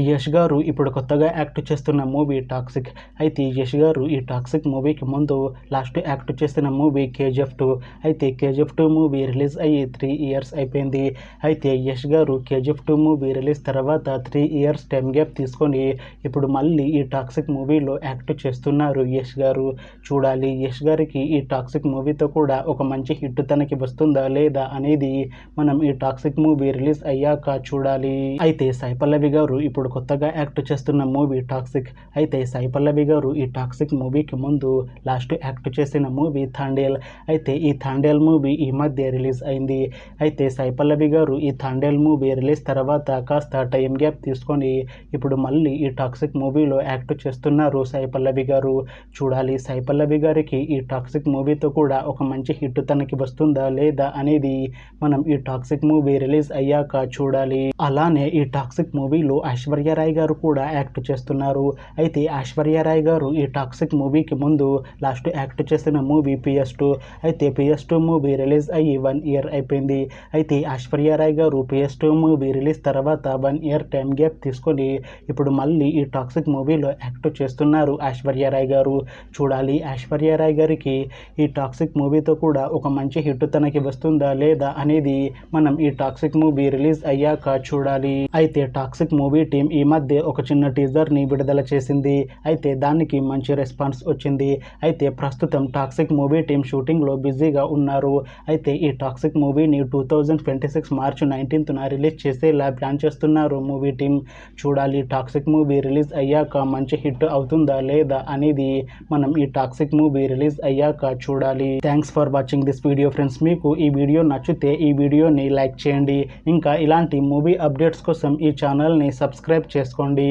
యష్ గారు ఇప్పుడు కొత్తగా యాక్ట్ చేస్తున్న మూవీ టాక్సిక్. అయితే యష్ గారు ఈ టాక్సిక్ మూవీకి ముందు లాస్ట్ యాక్ట్ చేసిన మూవీ KGF 2. అయితే KGF 2 మూవీ రిలీజ్ అయ్యి 3 ఇయర్స్ అయిపోయింది. అయితే యష్ గారు KGF 2 మూవీ రిలీజ్ తర్వాత 3 ఇయర్స్ టైం గ్యాప్ తీసుకొని ఇప్పుడు మళ్ళీ ఈ టాక్సిక్ మూవీలో యాక్ట్ చేస్తున్నారు యష్ గారు. చూడాలి యష్ గారికి ఈ టాక్సిక్ మూవీతో కూడా ఒక మంచి హిట్ తనకి వస్తుందా లేదా అనేది మనం ఈ టాక్సిక్ మూవీ రిలీజ్ అయ్యాక చూడాలి. అయితే సాయి పల్లవి గారు ఇప్పుడు కొత్తగా యాక్ట్ చేస్తున్న మూవీ టాక్సిక్. అయితే సాయి పల్లవి గారు ఈ టాక్సిక్ మూవీకి ముందు లాస్ట్ యాక్ట్ చేసిన మూవీ థాండేల్. అయితే ఈ థాండేల్ మూవీ ఈ మధ్య రిలీజ్ అయింది. అయితే సాయి పల్లవి గారు ఈ థాండేల్ మూవీ రిలీజ్ తర్వాత కాస్త టైం గ్యాప్ తీసుకొని ఇప్పుడు మళ్ళీ ఈ టాక్సిక్ మూవీలో యాక్ట్ చేస్తున్నారు సాయి పల్లవి గారు. చూడాలి సాయి పల్లవి గారికి ఈ టాక్సిక్ మూవీతో కూడా ఒక మంచి హిట్ తనకి వస్తుందా లేదా అనేది మనం ఈ టాక్సిక్ మూవీ రిలీజ్ అయ్యాక చూడాలి. అలానే ఈ టాక్సిక్ మూవీలో ఐశ్వర్య రాయ్ గారు కూడా యాక్ట్ చేస్తున్నారు. అయితే ఐశ్వర్య రాయ్ గారు ఈ టాక్సిక్ మూవీకి ముందు లాస్ట్ యాక్ట్ చేసిన మూవీ PS2. అయితే PS2 మూవీ రిలీజ్ అయ్యి 1 ఇయర్ అయిపోయింది. అయితే ఐశ్వర్య రాయ్ గారు PS2 మూవీ రిలీజ్ తర్వాత 1 ఇయర్ టైం గ్యాప్ తీసుకొని ఇప్పుడు మళ్ళీ ఈ టాక్సిక్ మూవీలో యాక్ట్ చేస్తున్నారు ఐశ్వర్య రాయ్ గారు. చూడాలి ఐశ్వర్య రాయ్ గారికి ఈ టాక్సిక్ మూవీతో కూడా ఒక మంచి హిట్ తనకి వస్తుందా లేదా అనేది మనం ఈ టాక్సిక్ మూవీ రిలీజ్ అయ్యాక చూడాలి. అయితే టాక్సిక్ మూవీ టీం ఈ మధ్య ఒక చిన్న టీజర్ని విడుదల చేసింది. అయితే దానికి మంచి రెస్పాన్స్ వచ్చింది. అయితే ప్రస్తుతం టాక్సిక్ మూవీ టీం షూటింగ్లో బిజీగా ఉన్నారు. అయితే ఈ టాక్సిక్ మూవీని 2026 మార్చి 19న రిలీజ్ చేసేలా ప్లాన్ చేస్తున్నారు మూవీ టీం. చూడాలి టాక్సిక్ మూవీ రిలీజ్ అయ్యాక మంచి హిట్ అవుతుందా లేదా అనేది మనం ఈ టాక్సిక్ మూవీ రిలీజ్ అయ్యాక చూడాలి. Thanks for watching this video friends. మీకు ఈ వీడియో నచ్చితే ఈ వీడియోని లైక్ చేయండి. ఇంకా ఇలాంటి మూవీ అప్డేట్స్ కోసం ఈ ఛానల్ని సబ్స్క్రైబ్ చేసుకోండి.